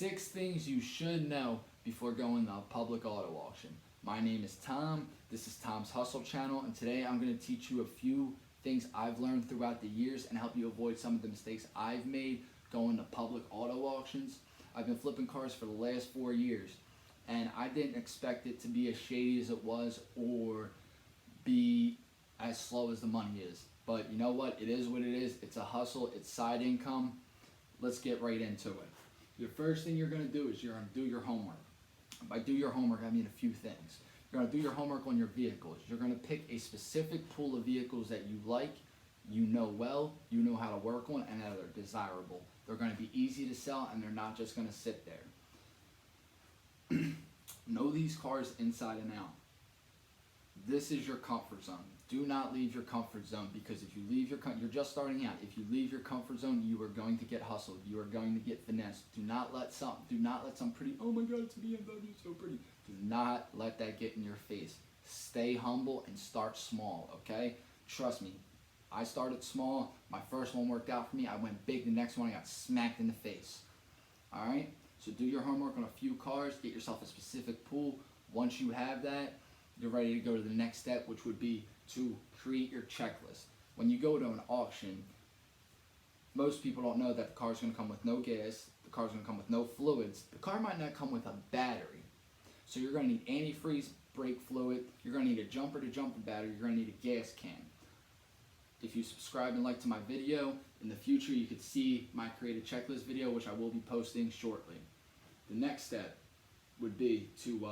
6 things you should know before going to a public auto auction. My name is Tom. This is Tom's Hustle channel, and today I'm going to teach you a few things I've learned throughout the years and help you avoid some of the mistakes I've made going to public auto auctions. I've been flipping cars for the last 4 years, and I didn't expect it to be as shady as it was or be as slow as the money is. But you know what? It is what it is. It's a hustle. It's side income. Let's get right into it. The first thing you're going to do is you're going to do your homework. By do your homework, I mean a few things. You're going to do your homework on your vehicles. You're going to pick a specific pool of vehicles that you like, you know well, you know how to work on, and that are desirable. They're going to be easy to sell, and they're not just going to sit there. Know these cars inside and out. This is your comfort zone. Do not leave your comfort zone, because if you leave you're just starting out. If you leave your comfort zone, you are going to get hustled. You are going to get finessed. Do not let some pretty, oh my God, it's a BMW, it's so pretty. Do not let that get in your face. Stay humble and start small, okay? Trust me, I started small. My first one worked out for me. I went big. The next one, I got smacked in the face. All right? So do your homework on a few cars. Get yourself a specific pool. Once you have that, you're ready to go to the next step, which would be to create your checklist. When you go to an auction, most people don't know that the car's going to come with no gas, the car's going to come with no fluids. The car might not come with a battery. So you're going to need antifreeze, brake fluid, you're going to need a jumper to jumper battery, you're going to need a gas can. If you subscribe and like to my video, in the future you could see my create a checklist video, which I will be posting shortly. The next step would be to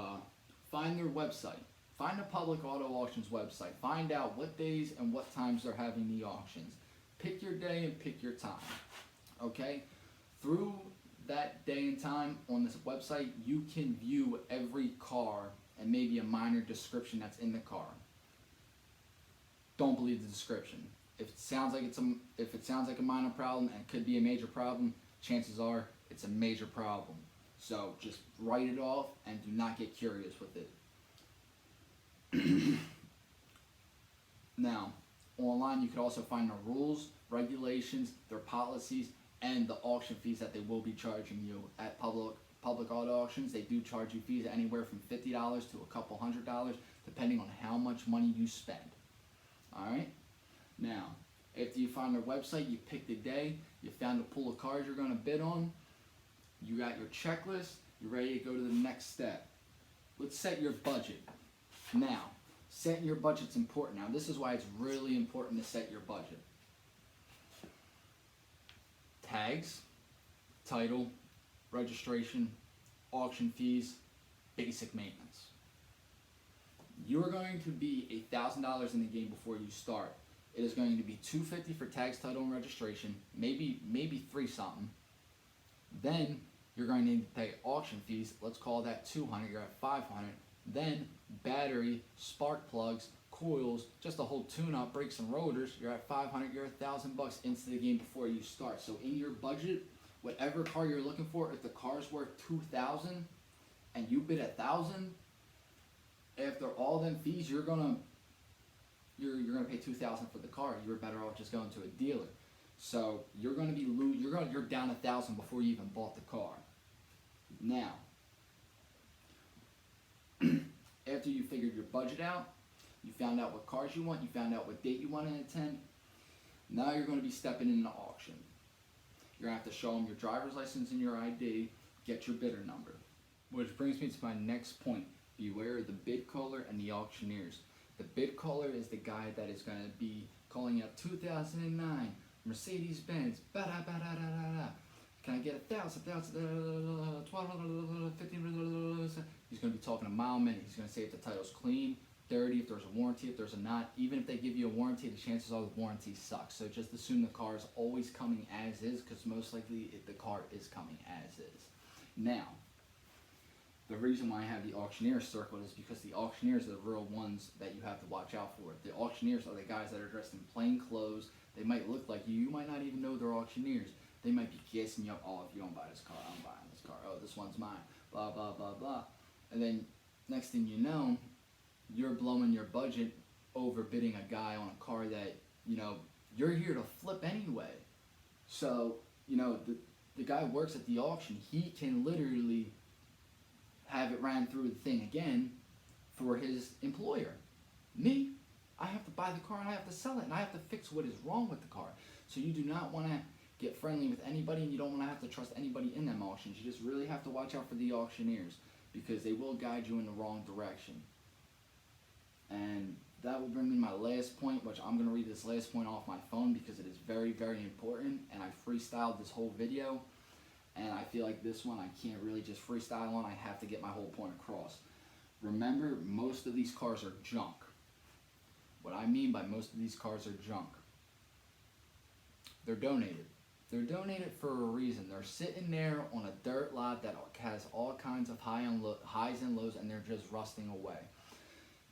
find their website. Find a public auto auctions website. Find out what days and what times they're having the auctions. Pick your day and pick your time. Okay? Through that day and time on this website, you can view every car and maybe a minor description that's in the car. Don't believe the description. If it sounds like a minor problem and it could be a major problem, chances are it's a major problem. So just write it off and do not get curious with it. Now, online you could also find the rules, regulations, their policies, and the auction fees that they will be charging you at public auto auctions. They do charge you fees anywhere from $50 to a couple $100, depending on how much money you spend. Alright? Now, after you find their website, you pick the day, you found a pool of cars you're going to bid on, you got your checklist, you're ready to go to the next step. Let's set your budget. Now, setting your budget's important. Now, this is why it's really important to set your budget. Tags, title, registration, auction fees, basic maintenance. You're going to be $1,000 in the game before you start. It is going to be $250 for tags, title, and registration, maybe $3 something. Then you're going to need to pay auction fees. Let's call that $200. You're at $500. Then battery, spark plugs, coils, just a whole tune-up, brakes and rotors. You're at $500. You're $1,000 into the game before you start. So in your budget, whatever car you're looking for, if the car's worth $2,000 and you bid $1,000, after all them fees, you're gonna pay $2,000 for the car. You're better off just going to a dealer. So you're gonna be you're down $1,000 before you even bought the car. Now, after you figured your budget out, you found out what cars you want, you found out what date you want to attend, now you're going to be stepping in the auction. You're going to have to show them your driver's license and your ID, get your bidder number. Which brings me to my next point. Beware of the bid caller and the auctioneers. The bid caller is the guy that is going to be calling out 2009 Mercedes-Benz, ba-da-ba-da-da-da-da. Can I get 1,000, 1,000, 15? He's going to be talking a mile a minute. He's going to say if the title's clean, dirty, if there's a warranty, if there's a not. Even if they give you a warranty, the chances are the warranty sucks. So just assume the car is always coming as is, because most likely the car is coming as is. Now, the reason why I have the auctioneers circled is because the auctioneers are the real ones that you have to watch out for. The auctioneers are the guys that are dressed in plain clothes. They might look like you. You might not even know they're auctioneers. They might be gassing you up. Oh, if you don't buy this car, I'm buying this car. Oh, this one's mine. Blah, blah, blah, blah. And then next thing you know, you're blowing your budget overbidding a guy on a car that, you're here to flip anyway. So, the guy who works at the auction, he can literally have it ran through the thing again for his employer. Me, I have to buy the car and I have to sell it and I have to fix what is wrong with the car. So you do not want to get friendly with anybody, and you don't want to have to trust anybody in them auctions. You just really have to watch out for the auctioneers, because they will guide you in the wrong direction. And that will bring me to my last point, which I'm going to read this last point off my phone because it is very, very important, and I freestyled this whole video, and I feel like this one I can't really just freestyle on. I have to get my whole point across. Remember, most of these cars are junk. What I mean by most of these cars are junk, they're donated. They're donated for a reason. They're sitting there on a dirt lot that has all kinds of highs and lows, and they're just rusting away.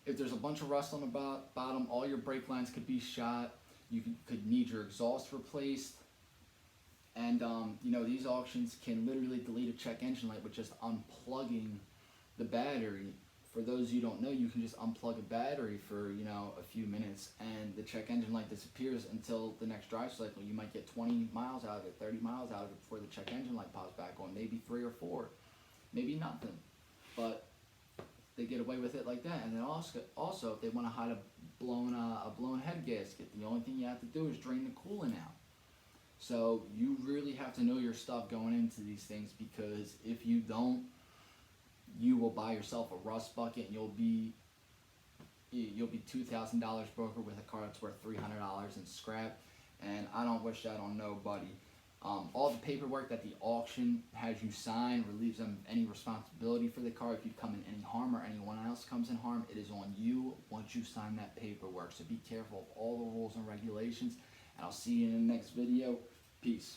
If there's a bunch of rust on the bottom, all your brake lines could be shot. You could need your exhaust replaced. And these auctions can literally delete a check engine light with just unplugging the battery. For those you don't know, you can just unplug a battery for a few minutes, and the check engine light disappears until the next drive cycle. You might get 20 miles out of it, 30 miles out of it before the check engine light pops back on. Maybe 3 or 4, maybe nothing. But they get away with it like that. And then also if they want to hide a blown head gasket, the only thing you have to do is drain the coolant out. So you really have to know your stuff going into these things, because if you don't, you will buy yourself a rust bucket and you'll be $2,000 broker with a car that's worth $300 in scrap, and I don't wish that on nobody. All the paperwork that the auction has you sign relieves them of any responsibility for the car. If you come in any harm or anyone else comes in harm, it is on you once you sign that paperwork. So be careful of all the rules and regulations, and I'll see you in the next video. Peace.